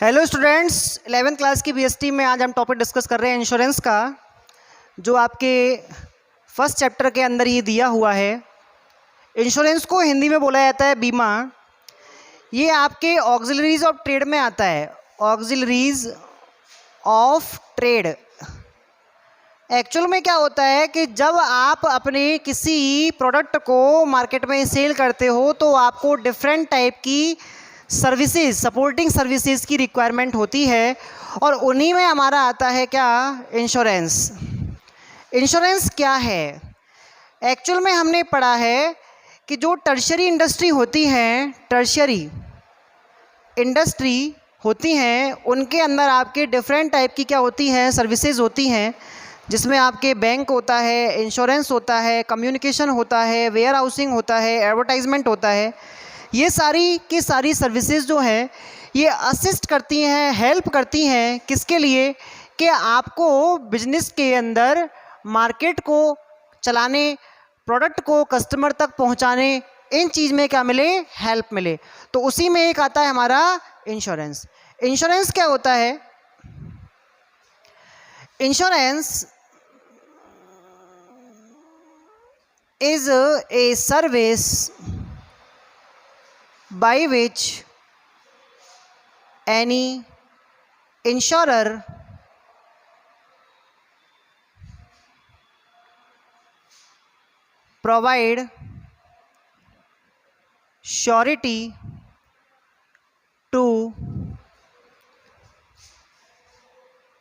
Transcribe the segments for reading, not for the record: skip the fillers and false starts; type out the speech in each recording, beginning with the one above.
Hello students, 11th class की BST में आज हम टॉपिक डिस्कस कर रहे हैं इंश्योरेंस का, जो आपके फर्स्ट चैप्टर के अंदर ये दिया हुआ है। इंश्योरेंस को हिंदी में बोला जाता है बीमा। ये आपके ऑक्सिलरीज ऑफ ट्रेड में आता है। ऑक्सिलरीज ऑफ ट्रेड एक्चुअल में क्या होता है कि जब आप अपने किसी प्रोडक्ट को मार्केट में सेल करते हो तो आपको डिफरेंट टाइप की सर्विसेज, सपोर्टिंग सर्विसेज की रिक्वायरमेंट होती है, और उन्हीं में हमारा आता है क्या, इंश्योरेंस। इंश्योरेंस क्या है? एक्चुअल में हमने पढ़ा है कि जो टर्शरी इंडस्ट्री होती हैं, टर्शरी इंडस्ट्री होती हैं, उनके अंदर आपके डिफरेंट टाइप की क्या होती हैं, सर्विसेज होती हैं, जिसमें आपके बैंक होता है, इंश्योरेंस होता है, कम्युनिकेशन होता है, वेयर हाउसिंग होता है, एडवर्टाइजमेंट होता है। ये सारी की सारी सर्विसेज जो हैं ये असिस्ट करती हैं, हेल्प करती हैं किसके लिए, कि आपको बिजनेस के अंदर मार्केट को चलाने, प्रोडक्ट को कस्टमर तक पहुंचाने, इन चीज़ में क्या मिले, हेल्प मिले। तो उसी में एक आता है हमारा इंश्योरेंस। इंश्योरेंस क्या होता है? Insurance is a service by which any insurer provide surety to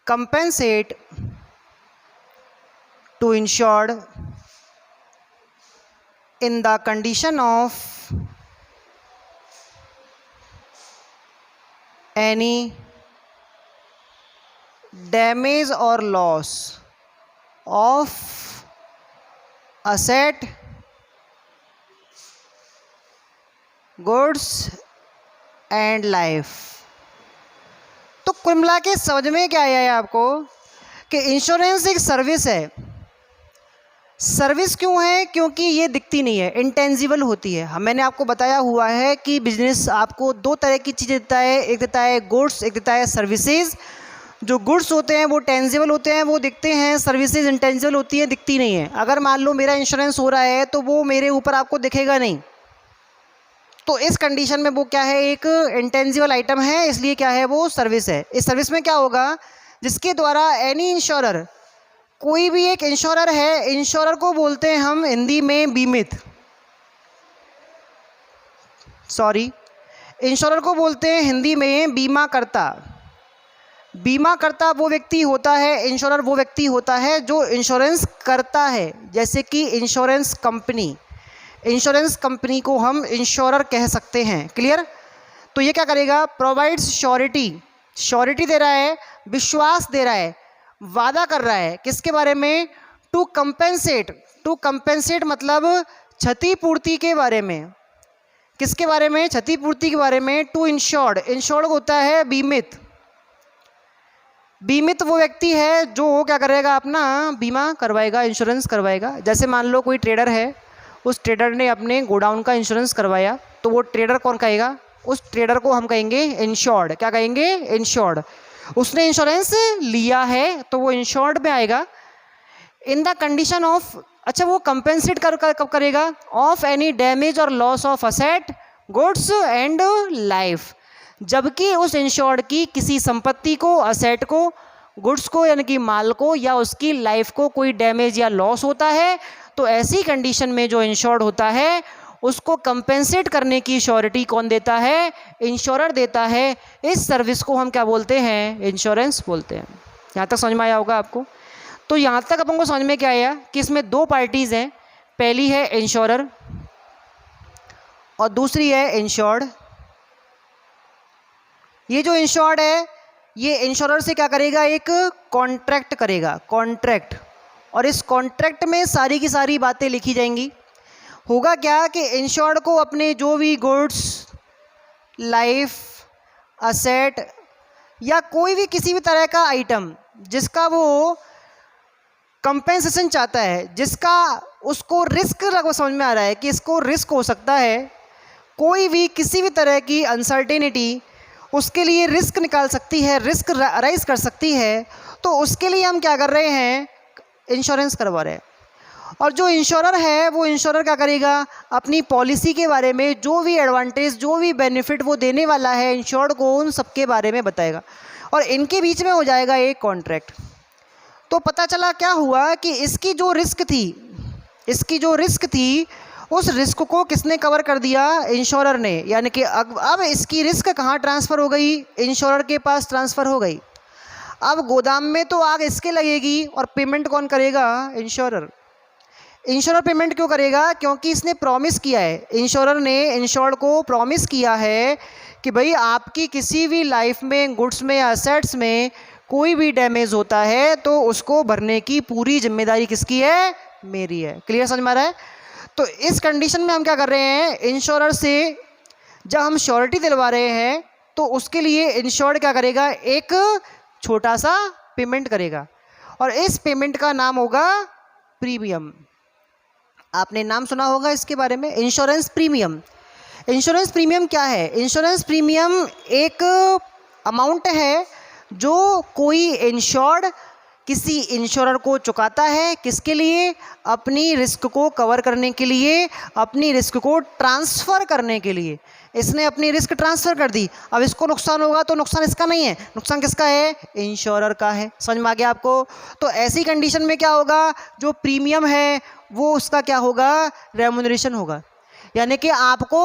compensate to insured in the condition of any damage or loss of asset, goods and life। तो कुल मिला के समझ में क्या आया है आपको कि इंश्योरेंस एक सर्विस है। सर्विस क्यों है? क्योंकि ये दिखती नहीं है, इंटेंजिबल होती है। मैंने आपको बताया हुआ है कि बिजनेस आपको दो तरह की चीज़ें देता है, एक देता है गुड्स, एक देता है सर्विसेज। जो गुड्स होते हैं वो टेंजिबल होते हैं, वो दिखते हैं। सर्विसेज इंटेंजिबल होती है, दिखती नहीं है। अगर मान लो मेरा इंश्योरेंस हो रहा है तो वो मेरे ऊपर आपको दिखेगा नहीं, तो इस कंडीशन में वो क्या है, एक इंटेंजिबल आइटम है, इसलिए क्या है, वो सर्विस है। इस सर्विस में क्या होगा, जिसके द्वारा एनी इंश्योरर, कोई भी एक इंश्योरर है, इंश्योरर को बोलते हैं हम हिंदी में बीमित, इंश्योरर को बोलते हैं हिंदी में बीमा करता। बीमा करता वो व्यक्ति होता है, इंश्योरर वो व्यक्ति होता है जो इंश्योरेंस करता है। जैसे कि इंश्योरेंस कंपनी, इंश्योरेंस कंपनी को हम इंश्योरर कह सकते हैं। क्लियर? तो ये क्या करेगा, प्रोवाइड्स श्योरिटी, श्योरिटी दे रहा है, विश्वास दे रहा है, वादा कर रहा है किसके बारे में, टू कंपेंसेट। टू कंपेंसेट मतलब क्षतिपूर्ति के बारे में। किसके बारे में? क्षतिपूर्ति के बारे में। टू इंश्योर्ड, इंश्योर्ड होता है बीमित। बीमित वो व्यक्ति है जो क्या करेगा, अपना बीमा करवाएगा, इंश्योरेंस करवाएगा। जैसे मान लो कोई ट्रेडर है, उस ट्रेडर ने अपने गोडाउन का इंश्योरेंस करवाया, तो वो ट्रेडर कौन कहेगा, उस ट्रेडर को हम कहेंगे इंश्योर्ड। क्या कहेंगे? इंश्योर्ड। उसने इंश्योरेंस लिया है तो वो इंश्योर्ड में आएगा। इन द कंडीशन ऑफ, अच्छा वो कंपेंसेट कब करेगा, ऑफ एनी डैमेज और loss of asset, goods and life. जबकि उस इंश्योर्ड की किसी संपत्ति को, असेट को, गुड्स को यानी कि माल को, या उसकी लाइफ को कोई डैमेज या लॉस होता है, तो ऐसी कंडीशन में जो इंश्योर्ड होता है उसको कंपेंसेट करने की श्योरिटी कौन देता है, इंश्योरर देता है। इस सर्विस को हम क्या बोलते हैं, इंश्योरेंस बोलते हैं। यहाँ तक समझ में आया होगा आपको। तो यहाँ तक अपन को समझ में क्या आया कि इसमें दो पार्टीज़ हैं, पहली है इंश्योरर और दूसरी है इंश्योर्ड। ये जो इंश्योर्ड है ये इंश्योरर से क्या करेगा, एक कॉन्ट्रैक्ट करेगा, कॉन्ट्रैक्ट। और इस कॉन्ट्रैक्ट में सारी की सारी बातें लिखी जाएंगी। होगा क्या कि इंश्योर्ड को अपने जो भी गुड्स, लाइफ, असेट या कोई भी किसी भी तरह का आइटम जिसका वो कंपेंसेशन चाहता है, जिसका उसको रिस्क समझ में आ रहा है कि इसको रिस्क हो सकता है, कोई भी किसी भी तरह की अनसर्टेनिटी उसके लिए रिस्क निकाल सकती है, रिस्क राइज कर सकती है, तो उसके लिए हम क्या कर रहे हैं, इंश्योरेंस करवा रहे हैं। और जो इंश्योरर है वो इंश्योरर क्या करेगा, अपनी पॉलिसी के बारे में जो भी एडवांटेज, जो भी बेनिफिट वो देने वाला है इंश्योर्ड को, उन सब के बारे में बताएगा और इनके बीच में हो जाएगा एक कॉन्ट्रैक्ट। तो पता चला क्या हुआ कि इसकी जो रिस्क थी उस रिस्क को किसने कवर कर दिया, इंश्योरर ने। यानी कि अब इसकी रिस्क कहाँ ट्रांसफ़र हो गई, इंश्योरर के पास ट्रांसफ़र हो गई। अब गोदाम में तो आग इसके लगेगी और पेमेंट कौन करेगा, इंश्योरर। इंश्योरर पेमेंट क्यों करेगा, क्योंकि इसने प्रॉमिस किया है, इंश्योरर ने इंश्योर्ड को प्रॉमिस किया है कि भाई आपकी किसी भी लाइफ में, गुड्स में या असेट्स में कोई भी डैमेज होता है तो उसको भरने की पूरी जिम्मेदारी किसकी है, मेरी है। क्लियर समझ में आ रहा है। तो इस कंडीशन में हम क्या कर रहे हैं, इंश्योरर से जब हम श्योरिटी दिलवा रहे हैं तो उसके लिए इंश्योर्ड क्या करेगा, एक छोटा सा पेमेंट करेगा और इस पेमेंट का नाम होगा प्रीमियम। आपने नाम सुना होगा इसके बारे में, इंश्योरेंस प्रीमियम। इंश्योरेंस प्रीमियम क्या है, इंश्योरेंस प्रीमियम एक अमाउंट है जो कोई इंश्योर्ड किसी इंश्योरर को चुकाता है, किसके लिए, अपनी रिस्क को कवर करने के लिए, अपनी रिस्क को ट्रांसफ़र करने के लिए। इसने अपनी रिस्क ट्रांसफ़र कर दी, अब इसको नुकसान होगा तो नुकसान इसका नहीं है, नुकसान किसका है, इंश्योरर का है। समझ में आ गया आपको। तो ऐसी कंडीशन में क्या होगा, जो प्रीमियम है वो उसका क्या होगा, रेम्यूनरेशन होगा। यानी कि आपको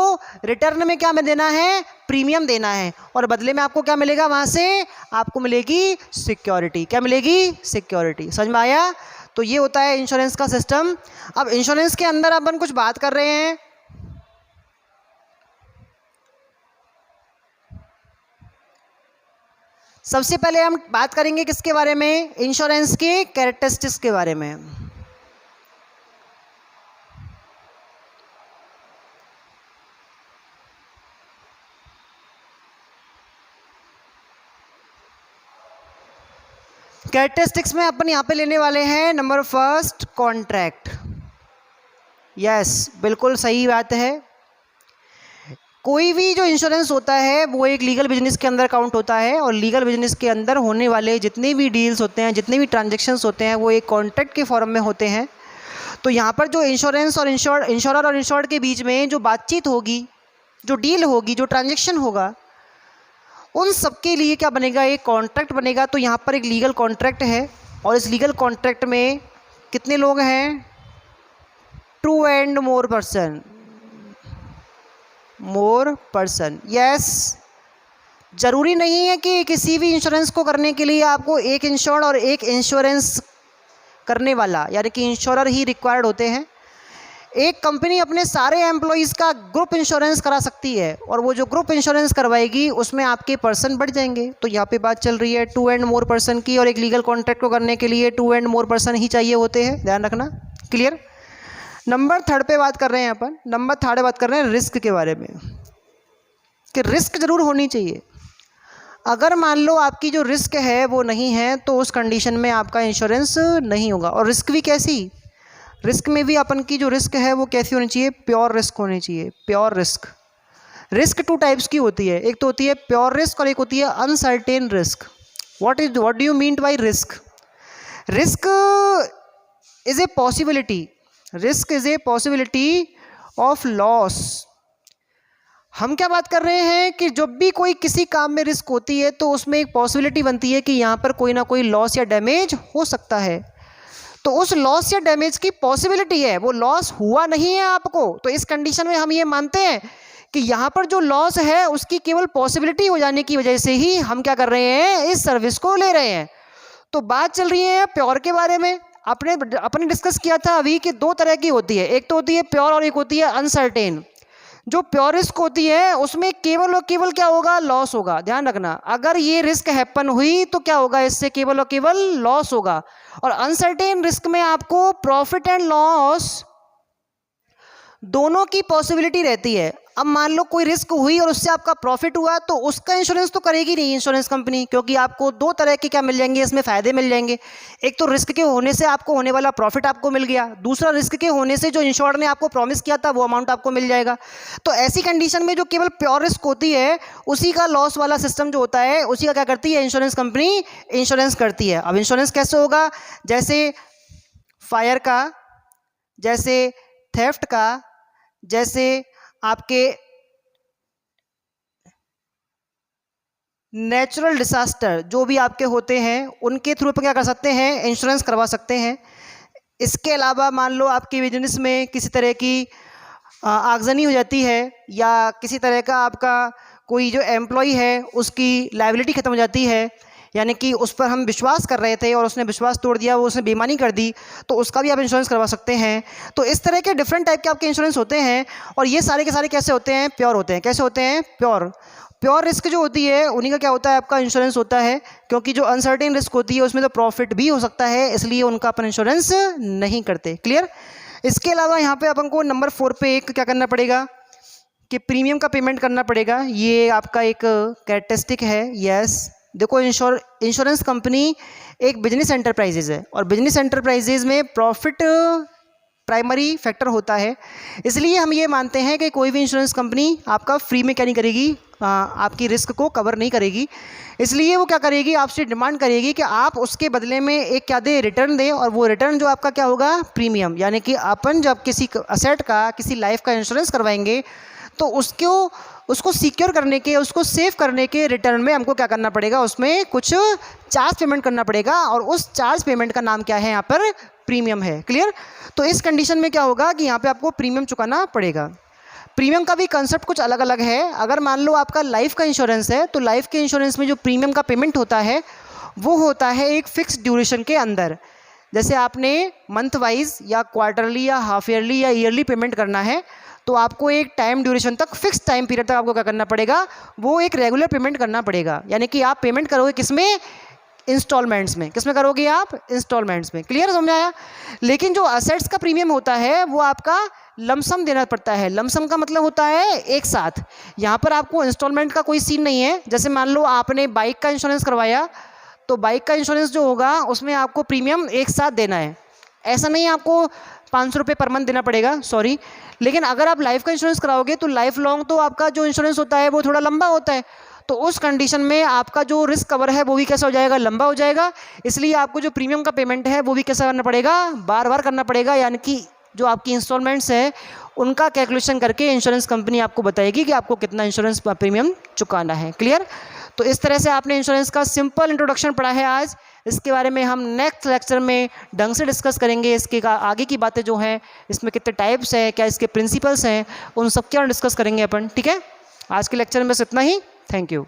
रिटर्न में क्या में देना है, प्रीमियम देना है और बदले में आपको क्या मिलेगा, वहाँ से आपको मिलेगी सिक्योरिटी। क्या मिलेगी, सिक्योरिटी। समझ में आया। तो ये होता है इंश्योरेंस का सिस्टम। अब इंश्योरेंस के अंदर अपन कुछ बात कर रहे हैं। सबसे पहले हम बात करेंगे किसके बारे में, इंश्योरेंस के कैरेक्टरिस्टिक्स के बारे में। कैरेक्टरिस्टिक्स में अपन यहाँ पे लेने वाले हैं नंबर फर्स्ट, कॉन्ट्रैक्ट। यस, बिल्कुल सही बात है। कोई भी जो इंश्योरेंस होता है वो एक लीगल बिजनेस के अंदर काउंट होता है और लीगल बिजनेस के अंदर होने वाले जितने भी डील्स होते हैं, जितने भी ट्रांजेक्शन्स होते हैं वो एक कॉन्ट्रैक्ट के फॉर्म में होते हैं। तो यहाँ पर जो इंश्योरेंस और इंश्योरर और इंश्योर्ड के बीच में जो बातचीत होगी, जो डील होगी, जो ट्रांजेक्शन होगा, उन सब के लिए क्या बनेगा, एक कॉन्ट्रैक्ट बनेगा। तो यहाँ पर एक लीगल कॉन्ट्रैक्ट है और इस लीगल कॉन्ट्रैक्ट में कितने लोग हैं, 2 and more person। यस, ज़रूरी नहीं है कि किसी भी इंश्योरेंस को करने के लिए आपको एक इंश्योर्ड और एक इंश्योरेंस करने वाला यानी कि इंश्योरर ही रिक्वायर्ड होते हैं। एक कंपनी अपने सारे एम्प्लॉयज़ का ग्रुप इंश्योरेंस करा सकती है और वो जो ग्रुप इंश्योरेंस करवाएगी उसमें आपके पर्सन बढ़ जाएंगे। तो यहाँ पे बात चल रही है 2 and more person की और एक लीगल कॉन्ट्रैक्ट को करने के लिए 2 and more person ही चाहिए होते हैं, ध्यान रखना। क्लियर। नंबर 3 पे बात कर रहे हैं अपन। नंबर 3 बात कर रहे हैं रिस्क के बारे में कि रिस्क ज़रूर होनी चाहिए। अगर मान लो आपकी जो रिस्क है वो नहीं है तो उस कंडीशन में आपका इंश्योरेंस नहीं होगा। और रिस्क भी कैसी, रिस्क में भी अपन की जो रिस्क है वो कैसी होनी चाहिए, प्योर रिस्क होनी चाहिए। Pure risk. रिस्क 2 टाइप्स की होती है, एक तो होती है प्योर रिस्क और एक होती है uncertain risk. What do you mean by risk? Risk is a possibility, risk is a possibility of loss. हम क्या बात कर रहे हैं कि जब भी कोई किसी काम में रिस्क होती है तो उसमें एक पॉसिबिलिटी बनती है कि यहाँ पर कोई ना कोई लॉस या डैमेज हो सकता है। तो उस लॉस या डैमेज की पॉसिबिलिटी है, वो लॉस हुआ नहीं है आपको, तो इस कंडीशन में हम ये मानते हैं कि यहाँ पर जो लॉस है उसकी केवल पॉसिबिलिटी हो जाने की वजह से ही हम क्या कर रहे हैं, इस सर्विस को ले रहे हैं। तो बात चल रही है प्योर के बारे में। अपने डिस्कस किया था अभी कि 2 तरह की होती है, एक तो होती है प्योर और एक होती है अनसर्टेन। जो प्योर रिस्क होती है उसमें केवल और केवल क्या होगा, लॉस होगा। ध्यान रखना, अगर ये रिस्क हैपन हुई तो क्या होगा, इससे केवल और केवल लॉस होगा। और अनसर्टेन रिस्क में आपको प्रॉफिट एंड लॉस दोनों की पॉसिबिलिटी रहती है। अब मान लो कोई रिस्क हुई और उससे आपका प्रॉफिट हुआ, तो उसका इंश्योरेंस तो करेगी नहीं इंश्योरेंस कंपनी, क्योंकि आपको दो तरह के क्या मिल जाएंगे इसमें फ़ायदे मिल जाएंगे। एक तो रिस्क के होने से आपको होने वाला प्रॉफिट आपको मिल गया, दूसरा रिस्क के होने से जो इंश्योर्ड ने आपको प्रॉमिस किया था वो अमाउंट आपको मिल जाएगा। तो ऐसी कंडीशन में जो केवल प्योर रिस्क होती है उसी का लॉस वाला सिस्टम जो होता है उसी का क्या करती है इंश्योरेंस कंपनी इंश्योरेंस करती है। अब इंश्योरेंस कैसे होगा, जैसे फायर का, जैसे थेफ्ट का, जैसे आपके नेचुरल डिसास्टर जो भी आपके होते हैं उनके थ्रू पर क्या कर सकते हैं इंश्योरेंस करवा सकते हैं। इसके अलावा मान लो आपके बिजनेस में किसी तरह की आगजनी हो जाती है या किसी तरह का आपका कोई जो एम्प्लॉय है उसकी लायबिलिटी ख़त्म हो जाती है, यानी कि उस पर हम विश्वास कर रहे थे और उसने विश्वास तोड़ दिया, वो उसने बेईमानी कर दी, तो उसका भी आप इंश्योरेंस करवा सकते हैं। तो इस तरह के डिफरेंट टाइप के आपके इंश्योरेंस होते हैं और ये सारे के सारे कैसे होते हैं प्योर होते हैं। कैसे होते हैं प्योर। प्योर रिस्क जो होती है उन्हीं का क्या होता है आपका इंश्योरेंस होता है, क्योंकि जो अनसर्टेन रिस्क होती है उसमें तो प्रॉफिट भी हो सकता है, इसलिए उनका अपन इंश्योरेंस नहीं करते। क्लियर। इसके अलावा यहाँ पे अपन को नंबर 4 पे एक क्या करना पड़ेगा कि प्रीमियम का पेमेंट करना पड़ेगा। ये आपका एक कैरेक्टरिस्टिक है। यस, देखो इंश्योरेंस कंपनी एक बिजनेस एंटरप्राइजेज है और बिजनेस एंटरप्राइजेज में प्रॉफिट प्राइमरी फैक्टर होता है, इसलिए हम ये मानते हैं कि कोई भी इंश्योरेंस कंपनी आपका फ्री में क्या नहीं करेगी, आपकी रिस्क को कवर नहीं करेगी। इसलिए वो क्या करेगी, आपसे डिमांड करेगी कि आप उसके बदले में एक क्या दें, रिटर्न दें, और वो रिटर्न जो आपका क्या होगा प्रीमियम। यानी कि अपन जब किसी असेट का, किसी लाइफ का इंश्योरेंस करवाएंगे तो उसको सिक्योर करने के, उसको सेव करने के रिटर्न में हमको क्या करना पड़ेगा, उसमें कुछ चार्ज पेमेंट करना पड़ेगा और उस चार्ज पेमेंट का नाम क्या है यहाँ पर प्रीमियम है। क्लियर। तो इस कंडीशन में क्या होगा कि यहाँ पे आपको प्रीमियम चुकाना पड़ेगा। प्रीमियम का भी कंसेप्ट कुछ अलग अलग है। अगर मान लो आपका लाइफ का इंश्योरेंस है तो लाइफ के इंश्योरेंस में जो प्रीमियम का पेमेंट होता है वो होता है एक फिक्स ड्यूरेशन के अंदर। जैसे आपने मंथ वाइज या क्वार्टरली या हाफ ईयरली या ईयरली पेमेंट करना है तो आपको एक टाइम ड्यूरेशन तक, फिक्स टाइम पीरियड तक आपको क्या करना पड़ेगा, वो एक रेगुलर पेमेंट करना पड़ेगा। यानी कि आप पेमेंट करोगे किसमें, इंस्टॉलमेंट्स में। किसमें करोगे आप, इंस्टॉलमेंट्स में। क्लियर समझ आया। लेकिन जो असेट्स का प्रीमियम होता है वो आपका लमसम देना पड़ता है। लमसम का मतलब होता है एक साथ। यहाँ पर आपको इंस्टॉलमेंट का कोई सीन नहीं है। जैसे मान लो आपने बाइक का इंश्योरेंस करवाया तो बाइक का इंश्योरेंस जो होगा उसमें आपको प्रीमियम एक साथ देना है। ऐसा नहीं आपको 500 रुपये पर मंथ देना पड़ेगा, सॉरी। लेकिन अगर आप लाइफ का इंश्योरेंस कराओगे तो लाइफ लॉन्ग तो आपका जो इंश्योरेंस होता है वो थोड़ा लंबा होता है, तो उस कंडीशन में आपका जो रिस्क कवर है वो भी कैसा हो जाएगा, लंबा हो जाएगा। इसलिए आपको जो प्रीमियम का पेमेंट है वो भी कैसा करना पड़ेगा, बार बार करना पड़ेगा। यानी कि जो आपकी इंस्टॉलमेंट्स है उनका कैलकुलेशन करके इंश्योरेंस कंपनी आपको बताएगी कि आपको कितना इंश्योरेंस प्रीमियम चुकाना है। क्लियर। तो इस तरह से आपने इंश्योरेंस का सिंपल इंट्रोडक्शन पढ़ा है आज। इसके बारे में हम नेक्स्ट लेक्चर में ढंग से डिस्कस करेंगे। इसके आगे की बातें जो हैं, इसमें कितने टाइप्स हैं, क्या इसके प्रिंसिपल्स हैं, उन सब के बारे में डिस्कस करेंगे अपन। ठीक है। आज के लेक्चर में बस इतना ही। Thank you.